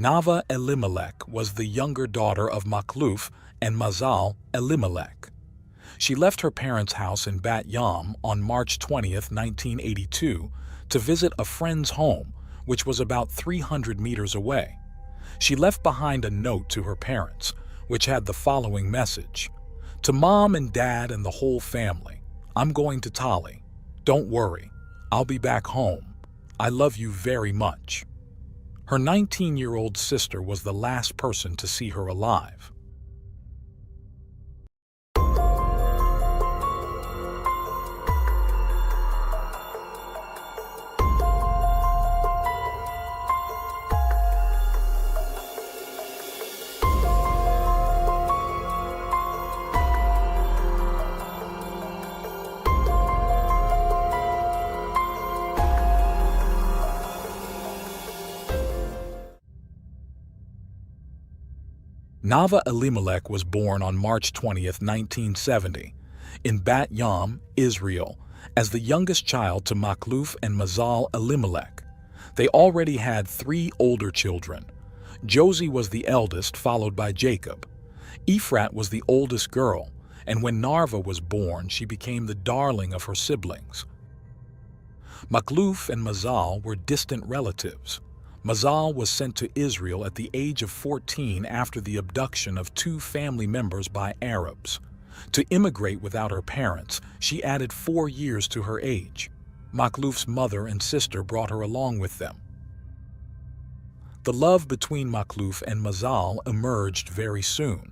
Nava Elimelech was the younger daughter of Makluf and Mazal Elimelech. She left her parents' house in Bat Yam on March 20th, 1982, to visit a friend's home, which was about 300 meters away. She left behind a note to her parents, which had the following message: "To Mom and Dad and the whole family, I'm going to Tali. Don't worry, I'll be back home. I love you very much." Her 19-year-old sister was the last person to see her alive. Nava Elimelech was born on March 20th, 1970, in Bat Yam, Israel, as the youngest child to Makluf and Mazal Elimelech. They already had 3 older children. Josie was the eldest, followed by Jacob. Ephrat was the oldest girl, and when Narva was born, she became the darling of her siblings. Makluf and Mazal were distant relatives. Mazal was sent to Israel at the age of 14 after the abduction of 2 family members by Arabs. To immigrate without her parents, she added 4 years to her age. Makluf's mother and sister brought her along with them. The love between Makluf and Mazal emerged very soon.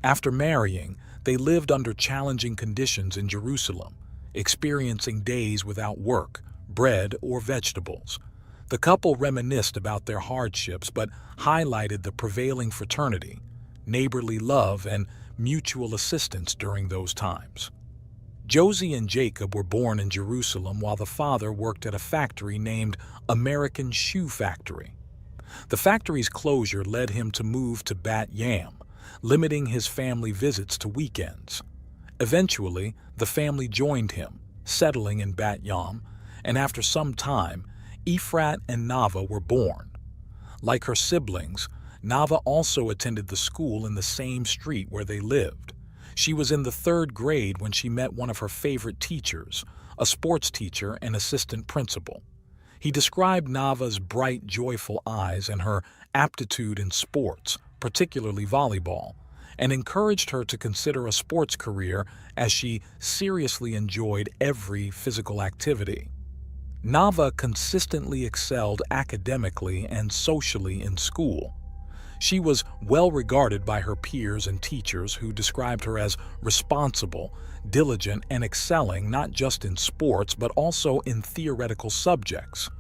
After marrying, they lived under challenging conditions in Jerusalem, experiencing days without work, bread, or vegetables. The couple reminisced about their hardships but highlighted the prevailing fraternity, neighborly love, and mutual assistance during those times. Josie and Jacob were born in Jerusalem while the father worked at a factory named American Shoe Factory. The factory's closure led him to move to Bat Yam, limiting his family visits to weekends. Eventually, the family joined him, settling in Bat Yam, and after some time, Ephrat and Nava were born. Like her siblings, Nava also attended the school in the same street where they lived. She was in the 3rd grade when she met one of her favorite teachers, a sports teacher and assistant principal. He described Nava's bright, joyful eyes and her aptitude in sports, particularly volleyball, and encouraged her to consider a sports career as she seriously enjoyed every physical activity. Nava consistently excelled academically and socially in school. She was well regarded by her peers and teachers who described her as responsible, diligent, and excelling not just in sports but also in theoretical subjects.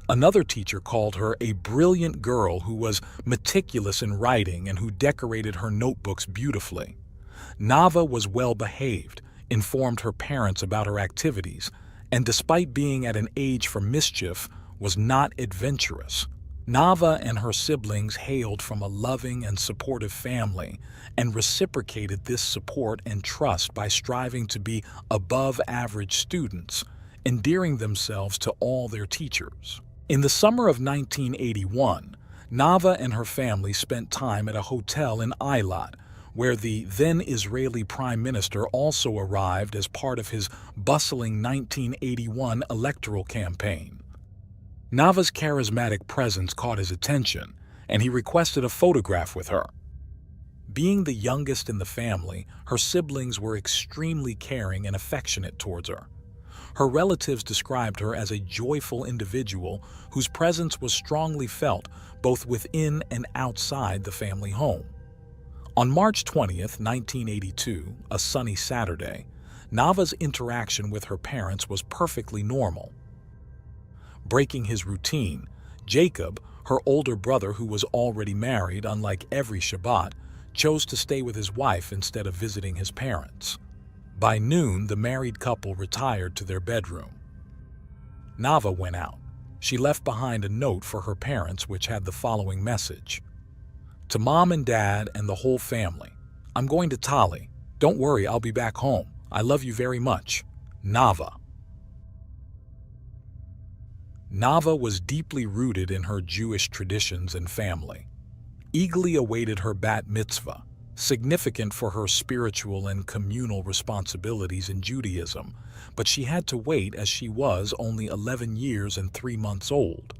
Another teacher called her a brilliant girl who was meticulous in writing and who decorated her notebooks beautifully. Nava was well behaved, informed her parents about her activities, and despite being at an age for mischief, was not adventurous. Nava and her siblings hailed from a loving and supportive family and reciprocated this support and trust by striving to be above-average students, endearing themselves to all their teachers. In the summer of 1981, Nava and her family spent time at a hotel in Eilat, where the then Israeli Prime Minister also arrived as part of his bustling 1981 electoral campaign. Nava's charismatic presence caught his attention, and he requested a photograph with her. Being the youngest in the family, her siblings were extremely caring and affectionate towards her. Her relatives described her as a joyful individual whose presence was strongly felt both within and outside the family home. On March 20th, 1982, a sunny Saturday, Nava's interaction with her parents was perfectly normal. Breaking his routine, Jacob, her older brother who was already married, unlike every Shabbat, chose to stay with his wife instead of visiting his parents. By noon, the married couple retired to their bedroom. Nava went out. She left behind a note for her parents which had the following message: "To Mom and Dad and the whole family, I'm going to Tali. Don't worry, I'll be back home. I love you very much. Nava." Nava was deeply rooted in her Jewish traditions and family. eagerly awaited her bat mitzvah, significant for her spiritual and communal responsibilities in Judaism, but she had to wait as she was only 11 years and 3 months old.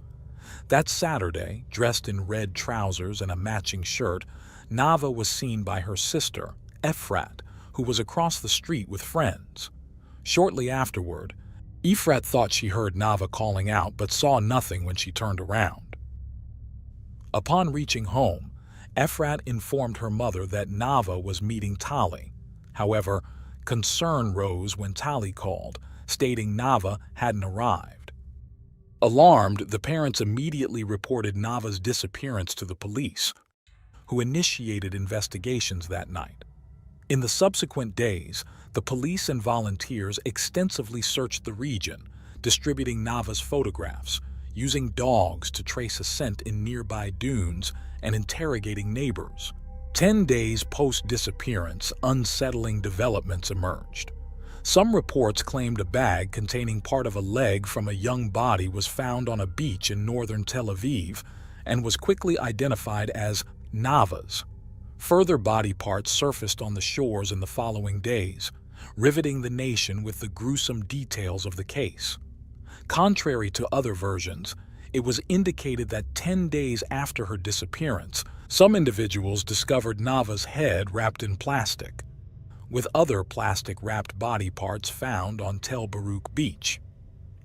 That Saturday, dressed in red trousers and a matching shirt, Nava was seen by her sister, Efrat, who was across the street with friends. Shortly afterward, Efrat thought she heard Nava calling out but saw nothing when she turned around. Upon reaching home, Efrat informed her mother that Nava was meeting Tali. However, concern rose when Tali called, stating Nava hadn't arrived. Alarmed, the parents immediately reported Nava's disappearance to the police, who initiated investigations that night. In the subsequent days, the police and volunteers extensively searched the region, distributing Nava's photographs, using dogs to trace a scent in nearby dunes, and interrogating neighbors. 10 days post-disappearance, unsettling developments emerged. Some reports claimed a bag containing part of a leg from a young body was found on a beach in northern Tel Aviv and was quickly identified as Nava's. Further body parts surfaced on the shores in the following days, riveting the nation with the gruesome details of the case. Contrary to other versions, it was indicated that 10 days after her disappearance, some individuals discovered Nava's head wrapped in plastic, with other plastic-wrapped body parts found on Tel Barouk Beach.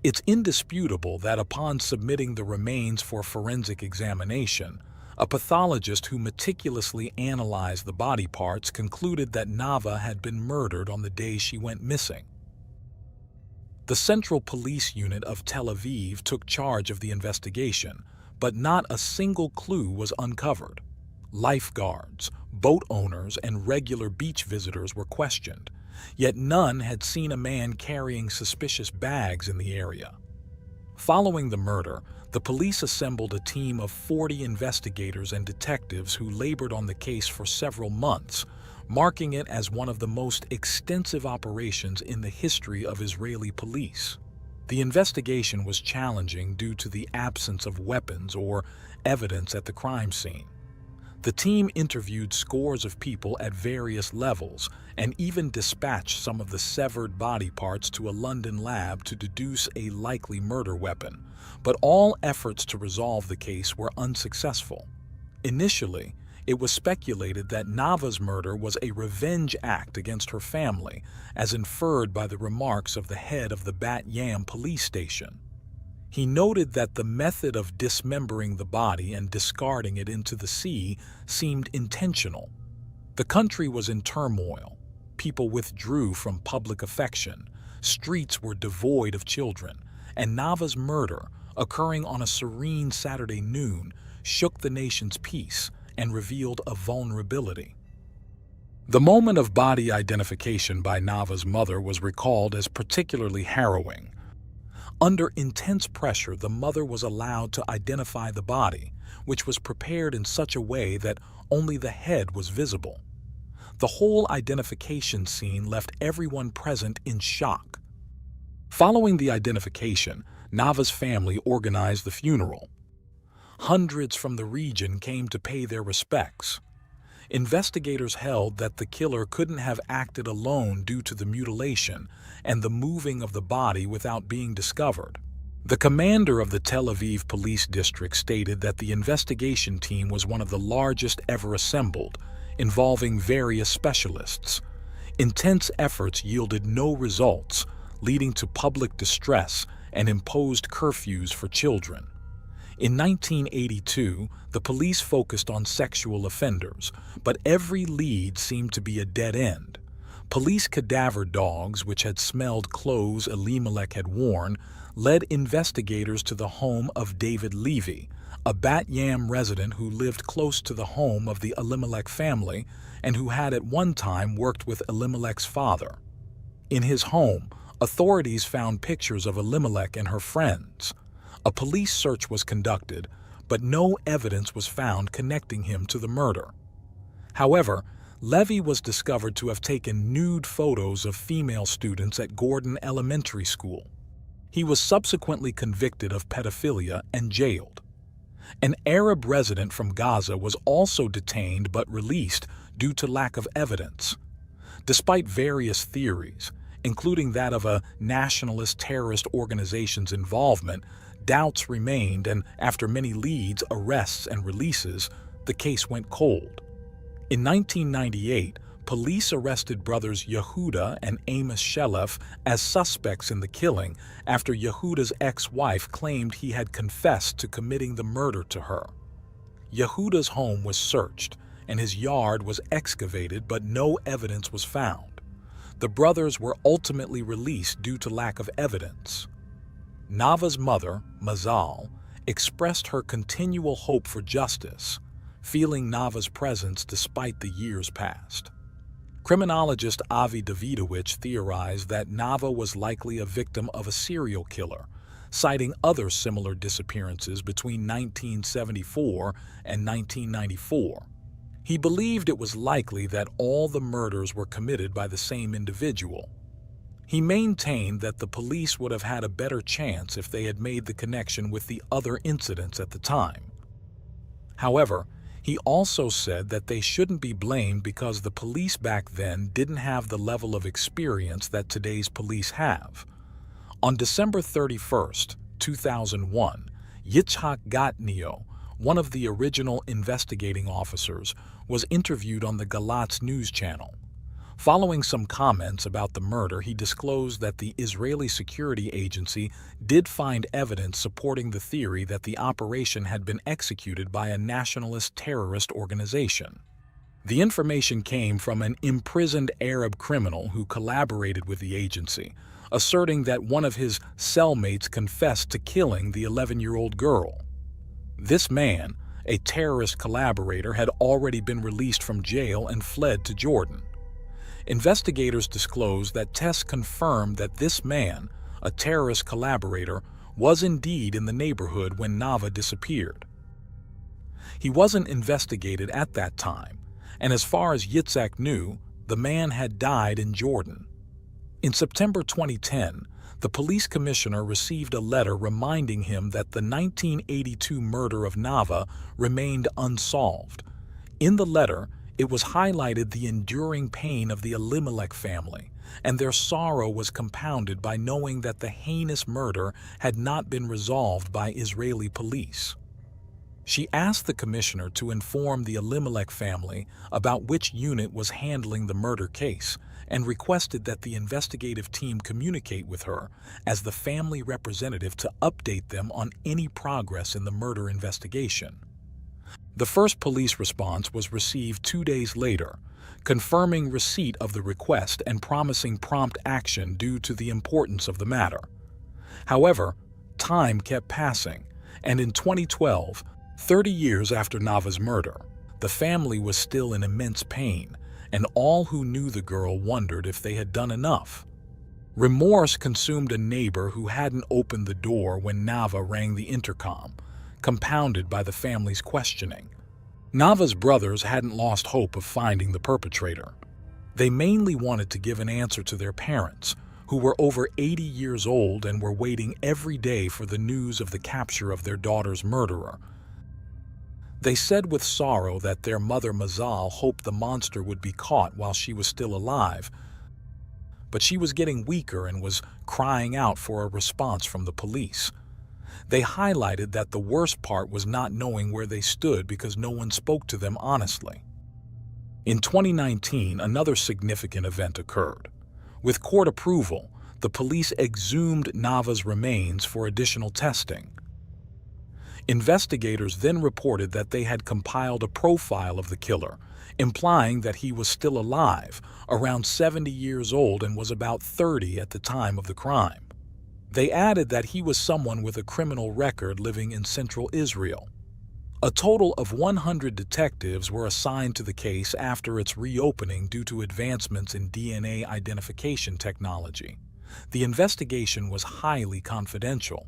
It's indisputable that upon submitting the remains for forensic examination, a pathologist who meticulously analyzed the body parts concluded that Nava had been murdered on the day she went missing. The Central Police Unit of Tel Aviv took charge of the investigation, but not a single clue was uncovered. Lifeguards, boat owners, and regular beach visitors were questioned, yet none had seen a man carrying suspicious bags in the area. Following the murder, the police assembled a team of 40 investigators and detectives who labored on the case for several months, marking it as one of the most extensive operations in the history of Israeli police. The investigation was challenging due to the absence of weapons or evidence at the crime scene. The team interviewed scores of people at various levels and even dispatched some of the severed body parts to a London lab to deduce a likely murder weapon, but all efforts to resolve the case were unsuccessful. Initially, it was speculated that Nava's murder was a revenge act against her family, as inferred by the remarks of the head of the Bat Yam police station. He noted that the method of dismembering the body and discarding it into the sea seemed intentional. The country was in turmoil. People withdrew from public affection. Streets were devoid of children. And Nava's murder, occurring on a serene Saturday noon, shook the nation's peace and revealed a vulnerability. The moment of body identification by Nava's mother was recalled as particularly harrowing. Under intense pressure, the mother was allowed to identify the body, which was prepared in such a way that only the head was visible. The whole identification scene left everyone present in shock. Following the identification, Nava's family organized the funeral. Hundreds from the region came to pay their respects. Investigators held that the killer couldn't have acted alone due to the mutilation and the moving of the body without being discovered. The commander of the Tel Aviv Police District stated that the investigation team was one of the largest ever assembled, involving various specialists. Intense efforts yielded no results, leading to public distress and imposed curfews for children. In 1982, the police focused on sexual offenders, but every lead seemed to be a dead end. Police cadaver dogs, which had smelled clothes Elimelech had worn, led investigators to the home of David Levy, a Bat Yam resident who lived close to the home of the Elimelech family and who had at one time worked with Elimelech's father. In his home, authorities found pictures of Elimelech and her friends. A police search was conducted, but no evidence was found connecting him to the murder. However, Levy was discovered to have taken nude photos of female students at Gordon Elementary School. He was subsequently convicted of pedophilia and jailed. An Arab resident from Gaza was also detained but released due to lack of evidence. Despite various theories, including that of a nationalist terrorist organization's involvement, doubts remained, and after many leads, arrests, and releases, the case went cold. In 1998, police arrested brothers Yehuda and Amos Shelef as suspects in the killing after Yehuda's ex-wife claimed he had confessed to committing the murder to her. Yehuda's home was searched, and his yard was excavated, but no evidence was found. The brothers were ultimately released due to lack of evidence. Nava's mother, Mazal, expressed her continual hope for justice, feeling Nava's presence despite the years past. Criminologist Avi Davidovich theorized that Nava was likely a victim of a serial killer, citing other similar disappearances between 1974 and 1994. He believed it was likely that all the murders were committed by the same individual. He maintained that the police would have had a better chance if they had made the connection with the other incidents at the time. However, he also said that they shouldn't be blamed because the police back then didn't have the level of experience that today's police have. On December 31, 2001, Yitzhak Gatnio, one of the original investigating officers, was interviewed on the Galatz news channel. Following some comments about the murder, he disclosed that the Israeli security agency did find evidence supporting the theory that the operation had been executed by a nationalist terrorist organization. The information came from an imprisoned Arab criminal who collaborated with the agency, asserting that one of his cellmates confessed to killing the 11-year-old girl. This man, a terrorist collaborator, had already been released from jail and fled to Jordan. Investigators disclosed that tests confirmed that this man, a terrorist collaborator, was indeed in the neighborhood when Nava disappeared. He wasn't investigated at that time, and as far as Yitzhak knew, the man had died in Jordan. In September 2010, the police commissioner received a letter reminding him that the 1982 murder of Nava remained unsolved. In the letter, it was highlighted the enduring pain of the Elimelech family, and their sorrow was compounded by knowing that the heinous murder had not been resolved by Israeli police. She asked the commissioner to inform the Elimelech family about which unit was handling the murder case, and requested that the investigative team communicate with her as the family representative to update them on any progress in the murder investigation. The first police response was received 2 days later, confirming receipt of the request and promising prompt action due to the importance of the matter. However, time kept passing, and in 2012, 30 years after Nava's murder, the family was still in immense pain, and all who knew the girl wondered if they had done enough. Remorse consumed a neighbor who hadn't opened the door when Nava rang the intercom, compounded by the family's questioning. Nava's brothers hadn't lost hope of finding the perpetrator. They mainly wanted to give an answer to their parents, who were over 80 years old and were waiting every day for the news of the capture of their daughter's murderer. They said with sorrow that their mother Mazal hoped the monster would be caught while she was still alive, but she was getting weaker and was crying out for a response from the police. They highlighted that the worst part was not knowing where they stood because no one spoke to them honestly. In 2019, another significant event occurred. With court approval, the police exhumed Nava's remains for additional testing. Investigators then reported that they had compiled a profile of the killer, implying that he was still alive, around 70 years old, and was about 30 at the time of the crime. They added that he was someone with a criminal record living in central Israel. A total of 100 detectives were assigned to the case after its reopening due to advancements in DNA identification technology. The investigation was highly confidential.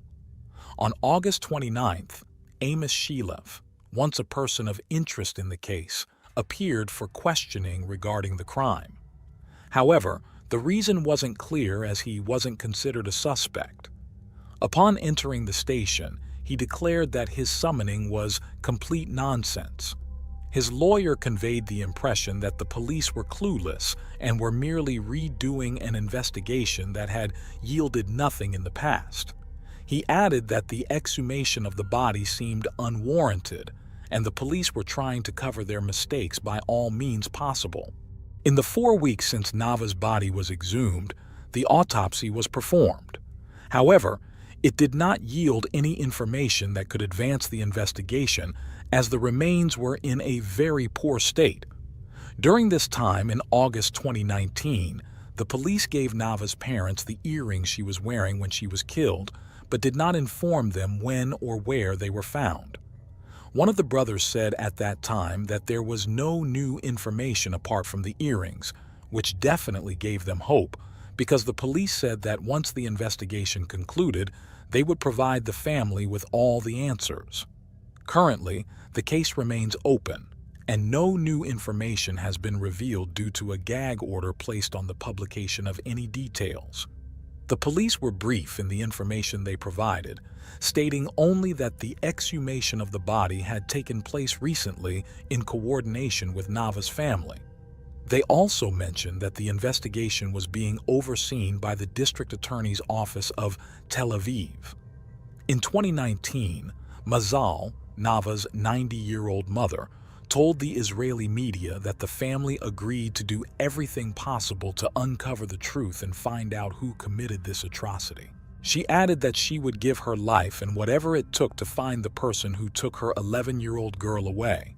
On August 29th, Amos Shelef, once a person of interest in the case, appeared for questioning regarding the crime. However, the reason wasn't clear as he wasn't considered a suspect. Upon entering the station, he declared that his summoning was complete nonsense. His lawyer conveyed the impression that the police were clueless and were merely redoing an investigation that had yielded nothing in the past. He added that the exhumation of the body seemed unwarranted, and the police were trying to cover their mistakes by all means possible. In the 4 weeks since Nava's body was exhumed, the autopsy was performed. However, it did not yield any information that could advance the investigation, as the remains were in a very poor state. During this time, in August 2019, the police gave Nava's parents the earrings she was wearing when she was killed, but did not inform them when or where they were found. One of the brothers said at that time that there was no new information apart from the earrings, which definitely gave them hope, because the police said that once the investigation concluded, they would provide the family with all the answers. Currently, the case remains open, and no new information has been revealed due to a gag order placed on the publication of any details. The police were brief in the information they provided, stating only that the exhumation of the body had taken place recently in coordination with Nava's family. They also mentioned that the investigation was being overseen by the District Attorney's Office of Tel Aviv. In 2019, Mazal, Nava's 90-year-old mother, told the Israeli media that the family agreed to do everything possible to uncover the truth and find out who committed this atrocity. She added that she would give her life and whatever it took to find the person who took her 11-year-old girl away.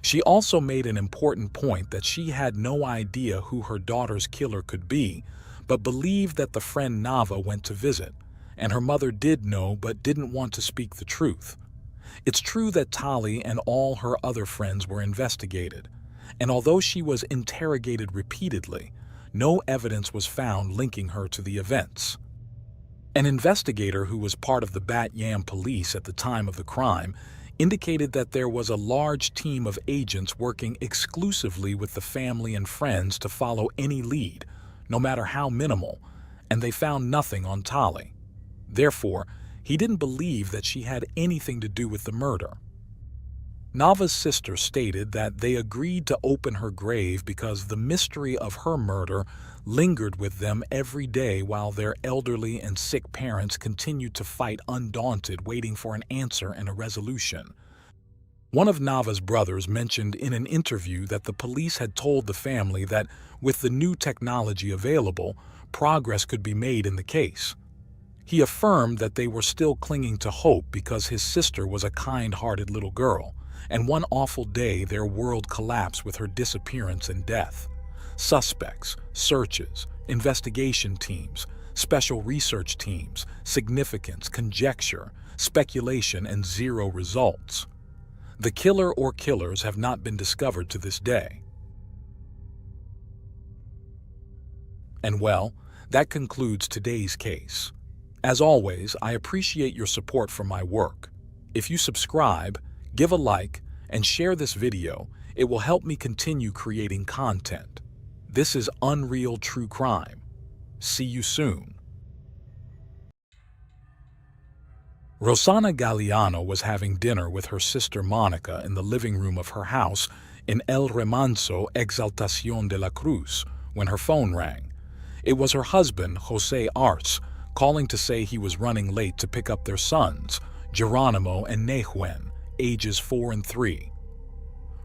She also made an important point that she had no idea who her daughter's killer could be, but believed that the friend Nava went to visit, and her mother did know but didn't want to speak the truth. It's true that Tali and all her other friends were investigated, and although she was interrogated repeatedly, no evidence was found linking her to the events. An investigator who was part of the Bat Yam police at the time of the crime indicated that there was a large team of agents working exclusively with the family and friends to follow any lead, no matter how minimal, and they found nothing on Tali. Therefore, he didn't believe that she had anything to do with the murder. Nava's sister stated that they agreed to open her grave because the mystery of her murder lingered with them every day while their elderly and sick parents continued to fight undaunted, waiting for an answer and a resolution. One of Nava's brothers mentioned in an interview that the police had told the family that with the new technology available, progress could be made in the case. He affirmed that they were still clinging to hope because his sister was a kind-hearted little girl, and one awful day their world collapsed with her disappearance and death. Suspects, searches, investigation teams, special research teams, significance, conjecture, speculation, and zero results. The killer or killers have not been discovered to this day. And well, that concludes today's case. As always, I appreciate your support for my work. If you subscribe, give a like, and share this video, it will help me continue creating content. This is Unreal True Crime. See you soon. Rossana Galliano was having dinner with her sister Monica in the living room of her house in El Remanso, Exaltación de la Cruz, when her phone rang. It was her husband, Jose Arce, calling to say he was running late to pick up their sons, Geronimo and Nehuen, ages 4 and 3.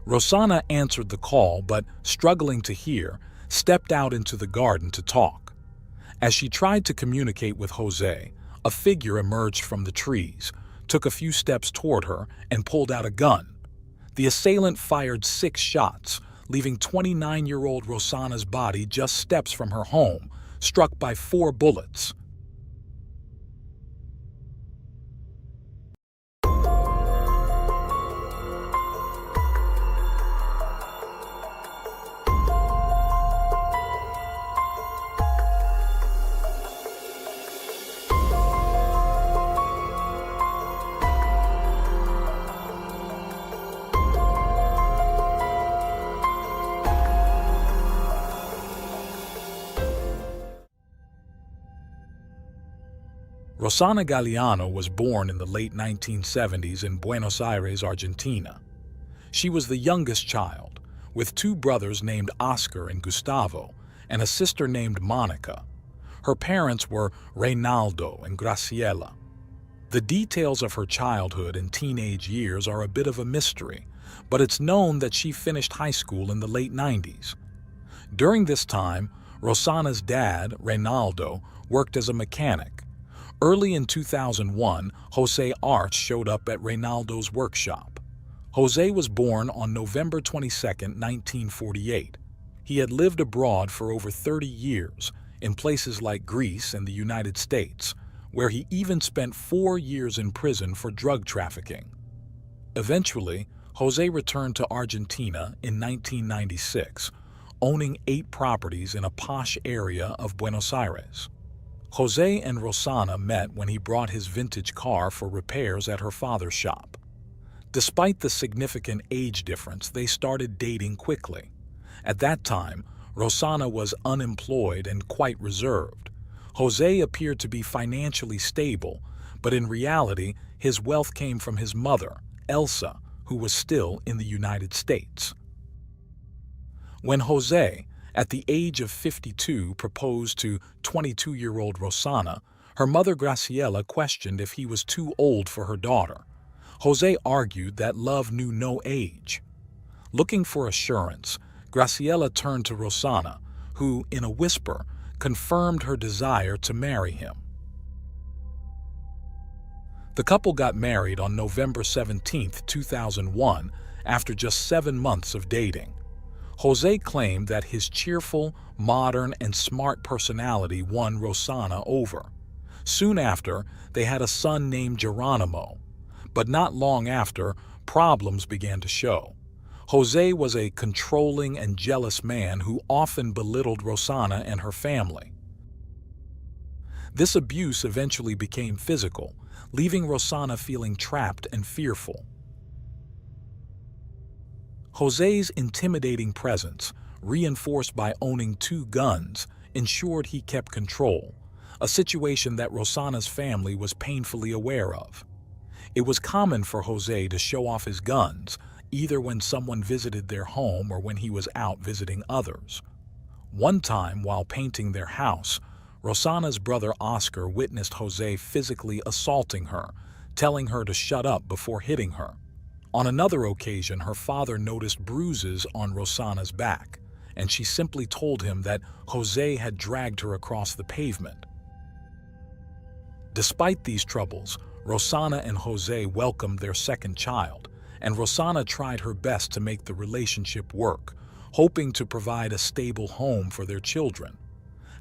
Rossana answered the call, but, struggling to hear, stepped out into the garden to talk. As she tried to communicate with Jose, a figure emerged from the trees, took a few steps toward her, and pulled out a gun. The assailant fired 6 shots, leaving 29-year-old Rossana's body just steps from her home, struck by 4 bullets. Rosana Galeano was born in the late 1970s in Buenos Aires, Argentina. She was the youngest child, with two brothers named Oscar and Gustavo, and a sister named Monica. Her parents were Reynaldo and Graciela. The details of her childhood and teenage years are a bit of a mystery, but it's known that she finished high school in the late 90s. During this time, Rosana's dad, Reynaldo, worked as a mechanic. Early in 2001, Jose Arch showed up at Reynaldo's workshop. Jose was born on November 22, 1948. He had lived abroad for over 30 years, in places like Greece and the United States, where he even spent 4 years in prison for drug trafficking. Eventually, Jose returned to Argentina in 1996, owning 8 properties in a posh area of Buenos Aires. Jose and Rosana met when he brought his vintage car for repairs at her father's shop. Despite the significant age difference, they started dating quickly. At that time, Rosana was unemployed and quite reserved. Jose appeared to be financially stable, but in reality, his wealth came from his mother, Elsa, who was still in the United States. When Jose, at the age of 52, proposed to 22-year-old Rosana, her mother Graciela questioned if he was too old for her daughter. Jose argued that love knew no age. Looking for assurance, Graciela turned to Rosana, who, in a whisper, confirmed her desire to marry him. The couple got married on November 17, 2001, after just 7 months of dating. Jose claimed that his cheerful, modern, and smart personality won Rosana over. Soon after, they had a son named Geronimo. But not long after, problems began to show. Jose was a controlling and jealous man who often belittled Rosana and her family. This abuse eventually became physical, leaving Rosana feeling trapped and fearful. Jose's intimidating presence, reinforced by owning 2 guns, ensured he kept control, a situation that Rosana's family was painfully aware of. It was common for Jose to show off his guns, either when someone visited their home or when he was out visiting others. One time, while painting their house, Rosana's brother Oscar witnessed Jose physically assaulting her, telling her to shut up before hitting her. On another occasion, her father noticed bruises on Rosana's back, and she simply told him that Jose had dragged her across the pavement. Despite these troubles, Rosana and Jose welcomed their second child, and Rosana tried her best to make the relationship work, hoping to provide a stable home for their children.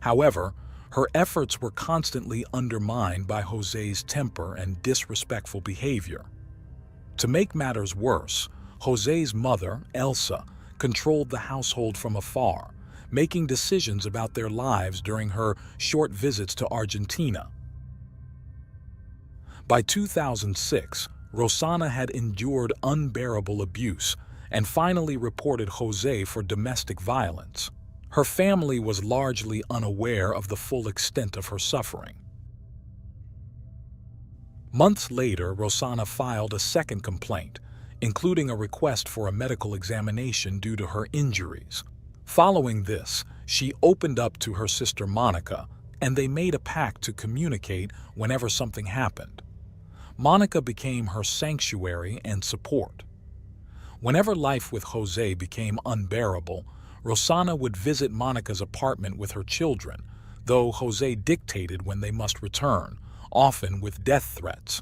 However, her efforts were constantly undermined by Jose's temper and disrespectful behavior. To make matters worse, Jose's mother, Elsa, controlled the household from afar, making decisions about their lives during her short visits to Argentina. By 2006, Rosana had endured unbearable abuse and finally reported Jose for domestic violence. Her family was largely unaware of the full extent of her suffering. Months later, Rosana filed a second complaint, including a request for a medical examination due to her injuries. Following this, she opened up to her sister Monica, and they made a pact to communicate whenever something happened. Monica became her sanctuary and support. Whenever life with Jose became unbearable, Rosana would visit Monica's apartment with her children, though Jose dictated when they must return, often with death threats.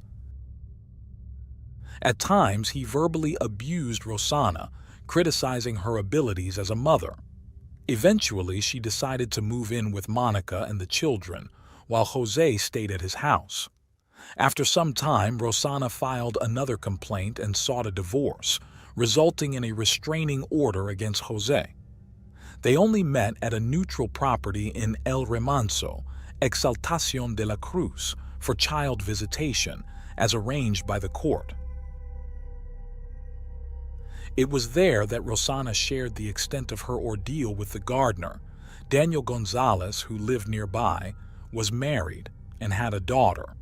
At times, he verbally abused Rosana, criticizing her abilities as a mother. Eventually, she decided to move in with Monica and the children, while Jose stayed at his house. After some time, Rosana filed another complaint and sought a divorce, resulting in a restraining order against Jose. They only met at a neutral property in El Remanso, Exaltación de la Cruz, for child visitation, as arranged by the court. It was there that Rosana shared the extent of her ordeal with the gardener. Daniel Gonzalez, who lived nearby, was married and had a daughter.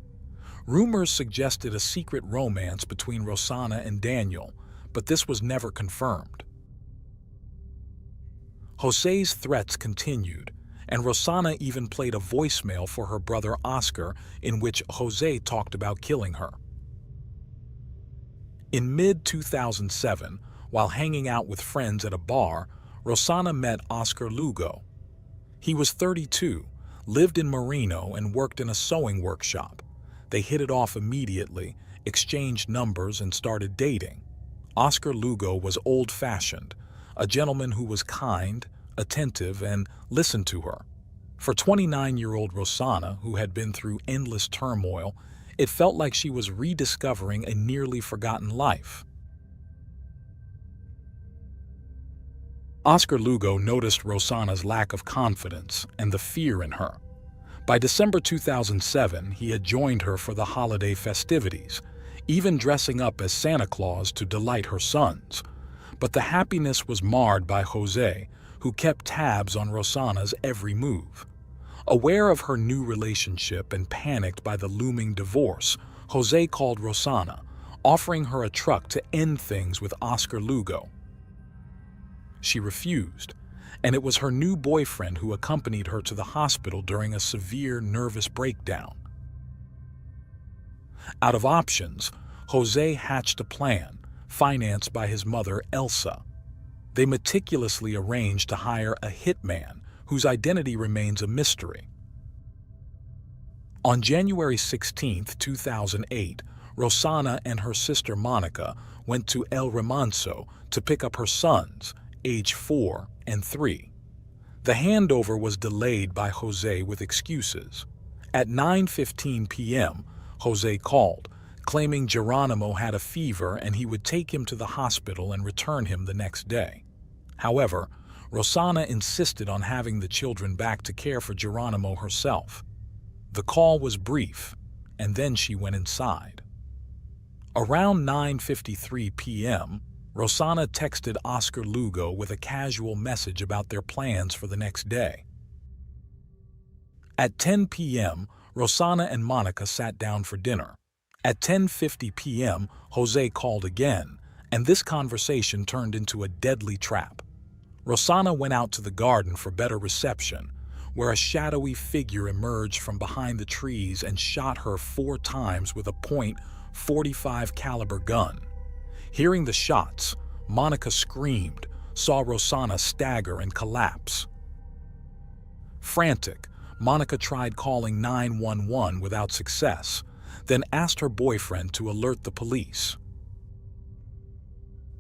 Rumors suggested a secret romance between Rosanna and Daniel, but this was never confirmed. Jose's threats continued, and Rosanna even played a voicemail for her brother Oscar in which Jose talked about killing her. In mid-2007, while hanging out with friends at a bar, Rosanna met Oscar Lugo. He was 32, lived in Marino, and worked in a sewing workshop. They hit it off immediately, exchanged numbers, and started dating. Oscar Lugo was old-fashioned, a gentleman who was kind, attentive, and listened to her. For 29-year-old Rosanna, who had been through endless turmoil, it felt like she was rediscovering a nearly forgotten life. Oscar Lugo noticed Rosanna's lack of confidence and the fear in her. By December 2007, he had joined her for the holiday festivities, even dressing up as Santa Claus to delight her sons. But the happiness was marred by Jose, who kept tabs on Rosanna's every move. Aware of her new relationship and panicked by the looming divorce, Jose called Rosanna, offering her a truck to end things with Oscar Lugo. She refused, and it was her new boyfriend who accompanied her to the hospital during a severe nervous breakdown. Out of options, Jose hatched a plan, financed by his mother, Elsa. They meticulously arranged to hire a hitman whose identity remains a mystery. On January 16, 2008, Rosanna and her sister Monica went to El Remanso to pick up her sons, age 4 and 3. The handover was delayed by Jose with excuses. At 9:15 p.m., Jose called, claiming Geronimo had a fever and he would take him to the hospital and return him the next day. However, Rosanna insisted on having the children back to care for Geronimo herself. The call was brief, and then she went inside. Around 9:53 p.m., Rosanna texted Oscar Lugo with a casual message about their plans for the next day. At 10 p.m., Rosanna and Monica sat down for dinner. At 10:50 p.m., Jose called again, and this conversation turned into a deadly trap. Rosanna went out to the garden for better reception, where a shadowy figure emerged from behind the trees and shot her 4 times with a .45 caliber gun. Hearing the shots, Monica screamed, saw Rosanna stagger and collapse. Frantic, Monica tried calling 911 without success, then asked her boyfriend to alert the police.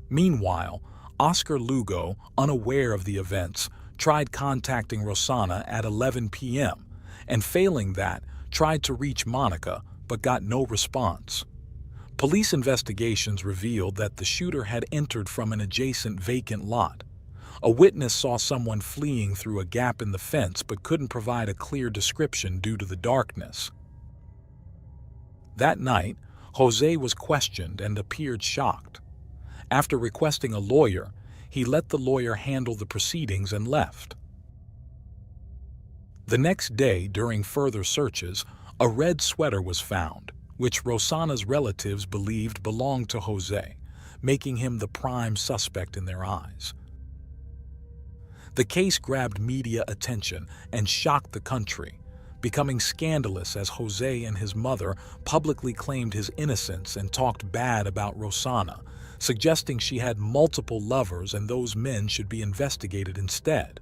Meanwhile, Oscar Lugo, unaware of the events, tried contacting Rosanna at 11 p.m. and failing that, tried to reach Monica but got no response. Police investigations revealed that the shooter had entered from an adjacent vacant lot. A witness saw someone fleeing through a gap in the fence but couldn't provide a clear description due to the darkness. That night, Jose was questioned and appeared shocked. After requesting a lawyer, he let the lawyer handle the proceedings and left. The next day, during further searches, a red sweater was found, which Rosanna's relatives believed belonged to Jose, making him the prime suspect in their eyes. The case grabbed media attention and shocked the country, becoming scandalous as Jose and his mother publicly claimed his innocence and talked bad about Rosanna, suggesting she had multiple lovers and those men should be investigated instead.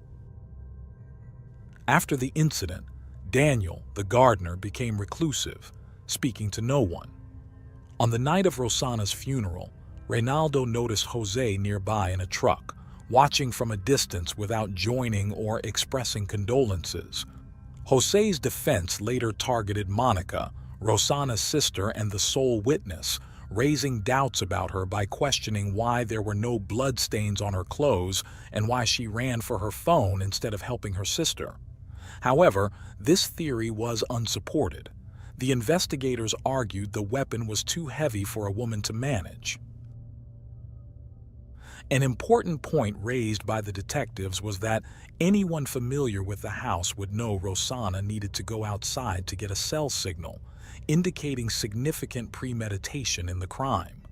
After the incident, Daniel, the gardener, became reclusive, speaking to no one. On the night of Rosanna's funeral, Reynaldo noticed Jose nearby in a truck, watching from a distance without joining or expressing condolences. Jose's defense later targeted Monica, Rosanna's sister and the sole witness, raising doubts about her by questioning why there were no bloodstains on her clothes and why she ran for her phone instead of helping her sister. However, this theory was unsupported. The investigators argued the weapon was too heavy for a woman to manage. An important point raised by the detectives was that anyone familiar with the house would know Rosanna needed to go outside to get a cell signal, indicating significant premeditation in the crime.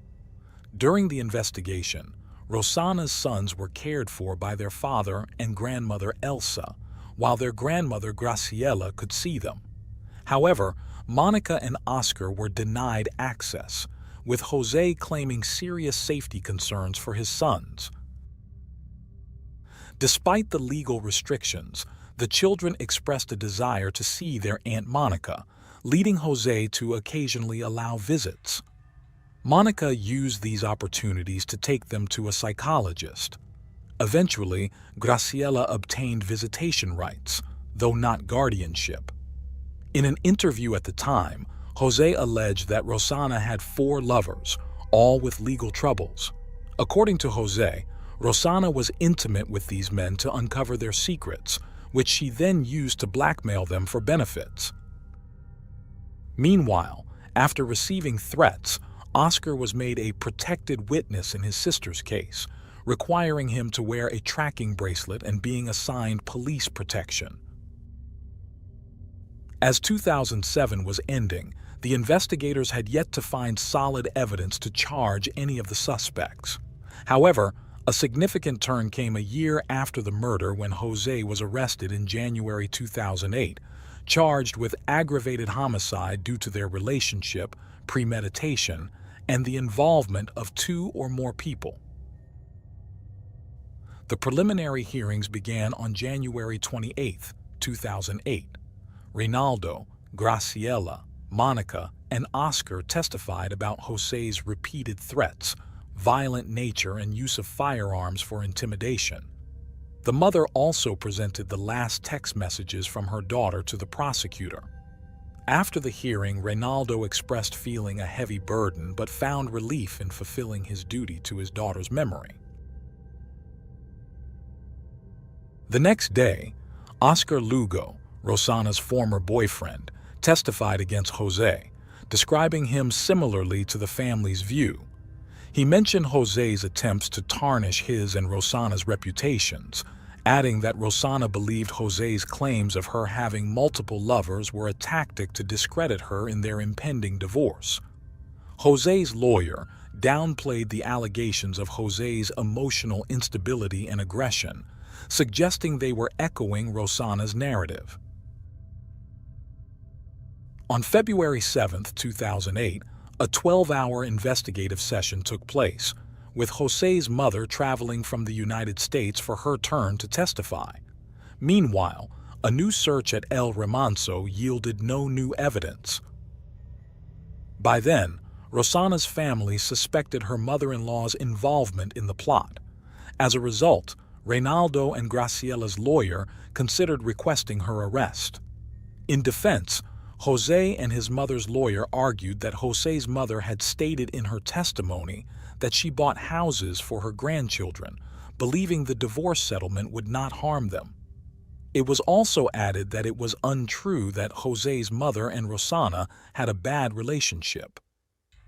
During the investigation, Rosanna's sons were cared for by their father and grandmother Elsa, while their grandmother Graciela could see them. However, Monica and Oscar were denied access, with Jose claiming serious safety concerns for his sons. Despite the legal restrictions, the children expressed a desire to see their Aunt Monica, leading Jose to occasionally allow visits. Monica used these opportunities to take them to a psychologist. Eventually, Graciela obtained visitation rights, though not guardianship. In an interview at the time, Jose alleged that Rosanna had 4 lovers, all with legal troubles. According to Jose, Rosanna was intimate with these men to uncover their secrets, which she then used to blackmail them for benefits. Meanwhile, after receiving threats, Oscar was made a protected witness in his sister's case, requiring him to wear a tracking bracelet and being assigned police protection. As 2007 was ending, the investigators had yet to find solid evidence to charge any of the suspects. However, a significant turn came a year after the murder when Jose was arrested in January 2008, charged with aggravated homicide due to their relationship, premeditation, and the involvement of 2 or more people. The preliminary hearings began on January 28, 2008. Reynaldo, Graciela, Monica, and Oscar testified about Jose's repeated threats, violent nature, and use of firearms for intimidation. The mother also presented the last text messages from her daughter to the prosecutor. After the hearing, Reynaldo expressed feeling a heavy burden but found relief in fulfilling his duty to his daughter's memory. The next day, Oscar Lugo, Rosanna's former boyfriend, testified against Jose, describing him similarly to the family's view. He mentioned Jose's attempts to tarnish his and Rosanna's reputations, adding that Rosanna believed Jose's claims of her having multiple lovers were a tactic to discredit her in their impending divorce. Jose's lawyer downplayed the allegations of Jose's emotional instability and aggression, suggesting they were echoing Rosanna's narrative. On February 7, 2008, a 12-hour investigative session took place, with Jose's mother traveling from the United States for her turn to testify. Meanwhile, a new search at El Remanso yielded no new evidence. By then, Rosanna's family suspected her mother-in-law's involvement in the plot. As a result, Reynaldo and Graciela's lawyer considered requesting her arrest. In defense, Jose and his mother's lawyer argued that Jose's mother had stated in her testimony that she bought houses for her grandchildren, believing the divorce settlement would not harm them. It was also added that it was untrue that Jose's mother and Rosanna had a bad relationship.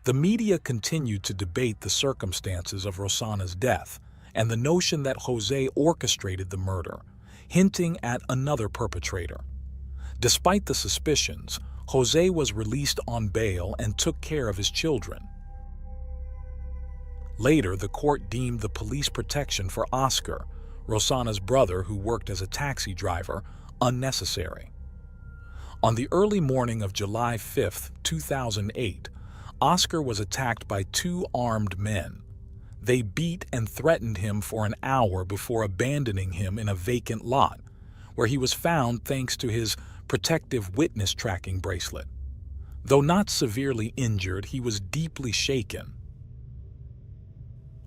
The media continued to debate the circumstances of Rosanna's death and the notion that Jose orchestrated the murder, hinting at another perpetrator. Despite the suspicions, Jose was released on bail and took care of his children. Later, the court deemed the police protection for Oscar, Rosanna's brother who worked as a taxi driver, unnecessary. On the early morning of July 5, 2008, Oscar was attacked by 2 armed men. They beat and threatened him for an hour before abandoning him in a vacant lot, where he was found thanks to his protective witness tracking bracelet. Though not severely injured, he was deeply shaken.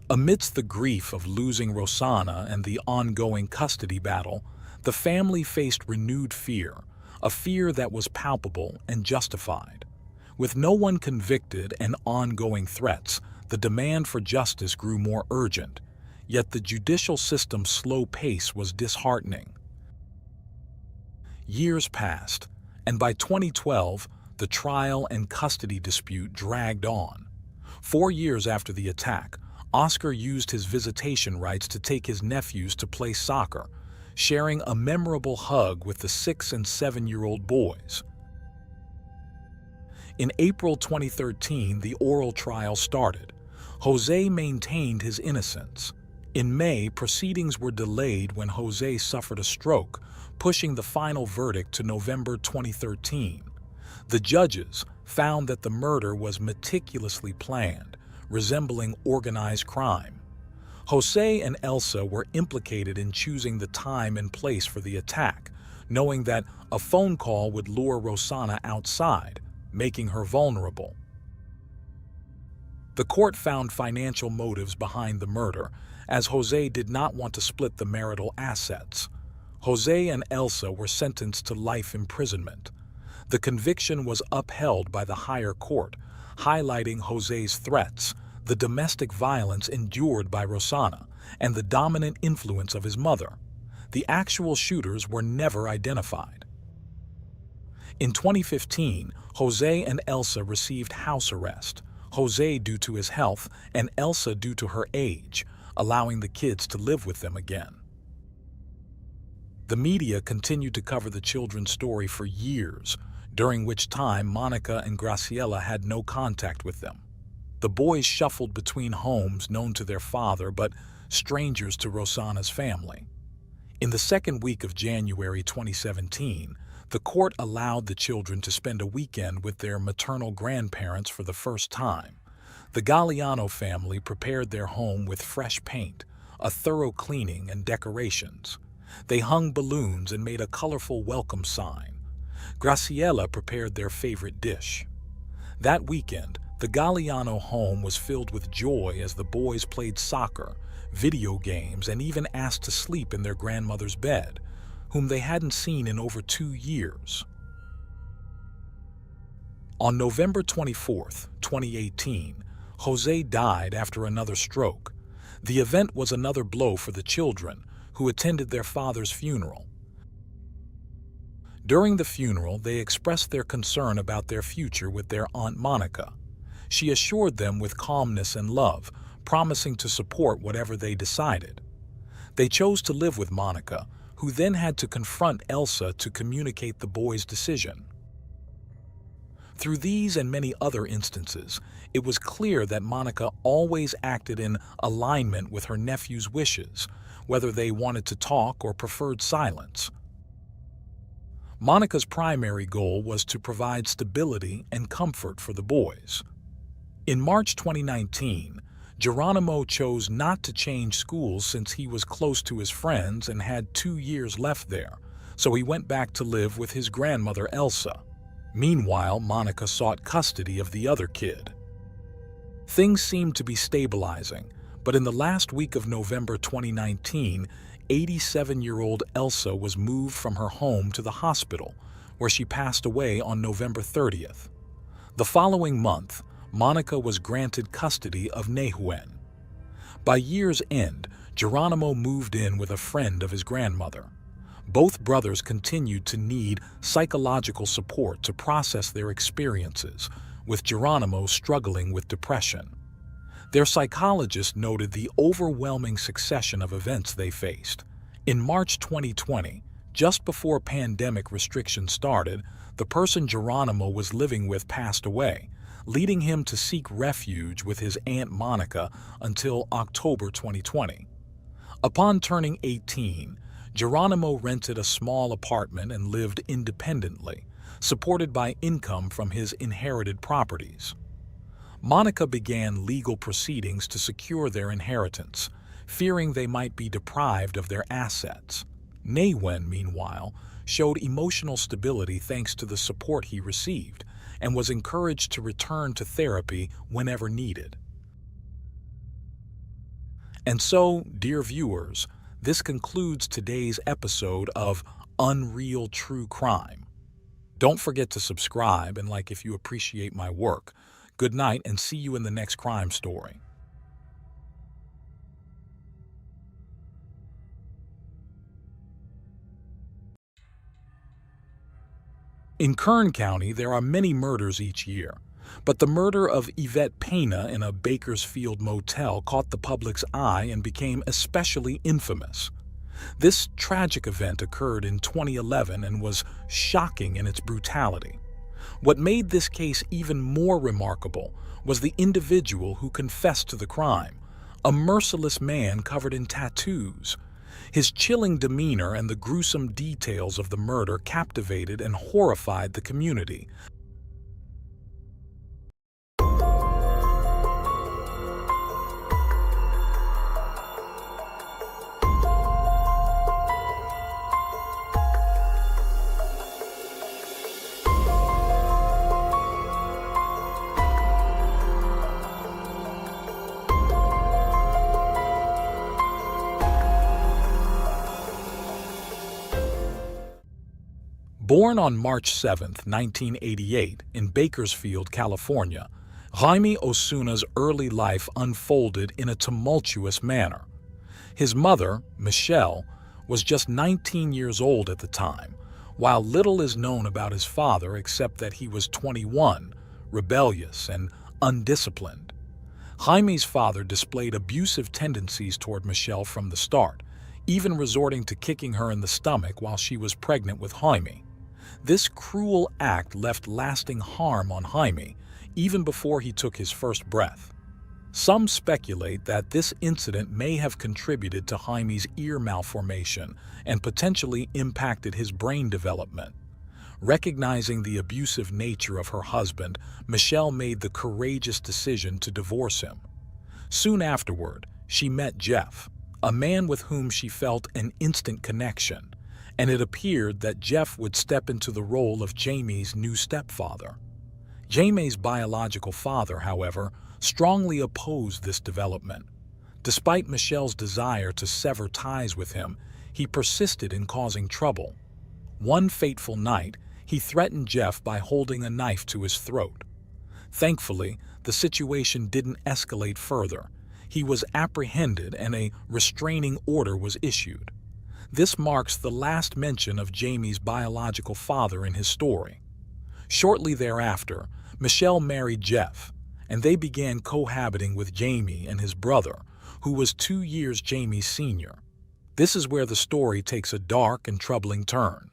Amidst the grief of losing Rosanna and the ongoing custody battle, the family faced renewed fear, a fear that was palpable and justified. With no one convicted and ongoing threats, the demand for justice grew more urgent, yet the judicial system's slow pace was disheartening. Years passed, and by 2012, the trial and custody dispute dragged on. 4 years after the attack, Oscar used his visitation rights to take his nephews to play soccer, sharing a memorable hug with the 6- and 7-year-old boys. In April 2013, the oral trial started. Jose maintained his innocence. In May, proceedings were delayed when Jose suffered a stroke, pushing the final verdict to November 2013. The judges found that the murder was meticulously planned, resembling organized crime. Jose and Elsa were implicated in choosing the time and place for the attack, knowing that a phone call would lure Rosanna outside, making her vulnerable. The court found financial motives behind the murder, as Jose did not want to split the marital assets. Jose and Elsa were sentenced to life imprisonment. The conviction was upheld by the higher court, highlighting Jose's threats, the domestic violence endured by Rosanna, and the dominant influence of his mother. The actual shooters were never identified. In 2015, Jose and Elsa received house arrest, Jose due to his health and Elsa due to her age, allowing the kids to live with them again. The media continued to cover the children's story for years, during which time Monica and Graciela had no contact with them. The boys shuffled between homes known to their father but strangers to Rosanna's family. In the second week of January 2017, the court allowed the children to spend a weekend with their maternal grandparents for the first time. The Galliano family prepared their home with fresh paint, a thorough cleaning, and decorations. They hung balloons and made a colorful welcome sign. Graciela prepared their favorite dish. That weekend, the Galliano home was filled with joy as the boys played soccer, video games, and even asked to sleep in their grandmother's bed, whom they hadn't seen in over 2 years. On November 24, 2018, Jose died after another stroke. The event was another blow for the children, who attended their father's funeral. During the funeral, they expressed their concern about their future with their Aunt Monica. She assured them with calmness and love, promising to support whatever they decided. They chose to live with Monica, who then had to confront Elsa to communicate the boys' decision. Through these and many other instances, it was clear that Monica always acted in alignment with her nephew's wishes, whether they wanted to talk or preferred silence. Monica's primary goal was to provide stability and comfort for the boys. In March 2019, Geronimo chose not to change schools since he was close to his friends and had 2 years left there, so he went back to live with his grandmother Elsa. Meanwhile, Monica sought custody of the other kid. Things seemed to be stabilizing, but in the last week of November 2019, 87-year-old Elsa was moved from her home to the hospital, where she passed away on November 30th. The following month, Monica was granted custody of Nahuen. By year's end, Geronimo moved in with a friend of his grandmother. Both brothers continued to need psychological support to process their experiences, with Geronimo struggling with depression. Their psychologist noted the overwhelming succession of events they faced. In March 2020, just before pandemic restrictions started, the person Geronimo was living with passed away, leading him to seek refuge with his Aunt Monica until October 2020. Upon turning 18, Geronimo rented a small apartment and lived independently, supported by income from his inherited properties. Monica began legal proceedings to secure their inheritance, fearing they might be deprived of their assets. Nahuen, meanwhile, showed emotional stability thanks to the support he received, and was encouraged to return to therapy whenever needed. And so, dear viewers, this concludes today's episode of Unreal True Crime. Don't forget to subscribe and like if you appreciate my work. Good night and see you in the next crime story. In Kern County, there are many murders each year. But the murder of Yvette Pena in a Bakersfield motel caught the public's eye and became especially infamous. This tragic event occurred in 2011 and was shocking in its brutality. What made this case even more remarkable was the individual who confessed to the crime, a merciless man covered in tattoos. His chilling demeanor and the gruesome details of the murder captivated and horrified the community. Born on March 7, 1988, in Bakersfield, California, Jaime Osuna's early life unfolded in a tumultuous manner. His mother, Michelle, was just 19 years old at the time, while little is known about his father except that he was 21, rebellious, and undisciplined. Jaime's father displayed abusive tendencies toward Michelle from the start, even resorting to kicking her in the stomach while she was pregnant with Jaime. This cruel act left lasting harm on Jaime, even before he took his first breath. Some speculate that this incident may have contributed to Jaime's ear malformation and potentially impacted his brain development. Recognizing the abusive nature of her husband, Michelle made the courageous decision to divorce him. Soon afterward, she met Jeff, a man with whom she felt an instant connection, and it appeared that Jeff would step into the role of Jaime's new stepfather. Jaime's biological father, however, strongly opposed this development. Despite Michelle's desire to sever ties with him, he persisted in causing trouble. One fateful night, he threatened Jeff by holding a knife to his throat. Thankfully, the situation didn't escalate further. He was apprehended and a restraining order was issued. This marks the last mention of Jaime's biological father in his story. Shortly thereafter, Michelle married Jeff, and they began cohabiting with Jaime and his brother, who was 2 years Jaime's senior. This is where the story takes a dark and troubling turn.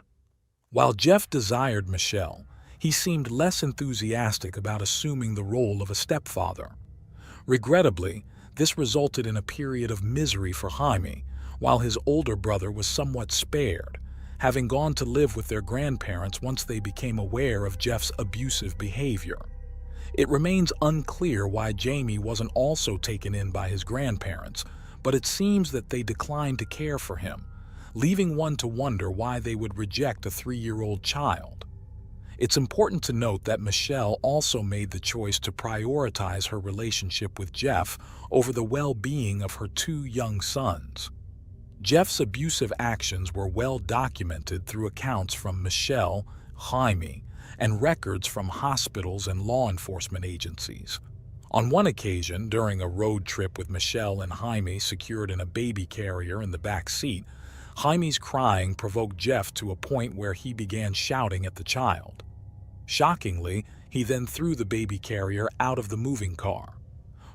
While Jeff desired Michelle, he seemed less enthusiastic about assuming the role of a stepfather. Regrettably, this resulted in a period of misery for Jaime, while his older brother was somewhat spared, having gone to live with their grandparents once they became aware of Jeff's abusive behavior. It remains unclear why Jaime wasn't also taken in by his grandparents, but it seems that they declined to care for him, leaving one to wonder why they would reject a 3-year-old child. It's important to note that Michelle also made the choice to prioritize her relationship with Jeff over the well-being of her 2 young sons. Jeff's abusive actions were well documented through accounts from Michelle, Jaime, and records from hospitals and law enforcement agencies. On one occasion, during a road trip with Michelle and Jaime secured in a baby carrier in the back seat, Jaime's crying provoked Jeff to a point where he began shouting at the child. Shockingly, he then threw the baby carrier out of the moving car.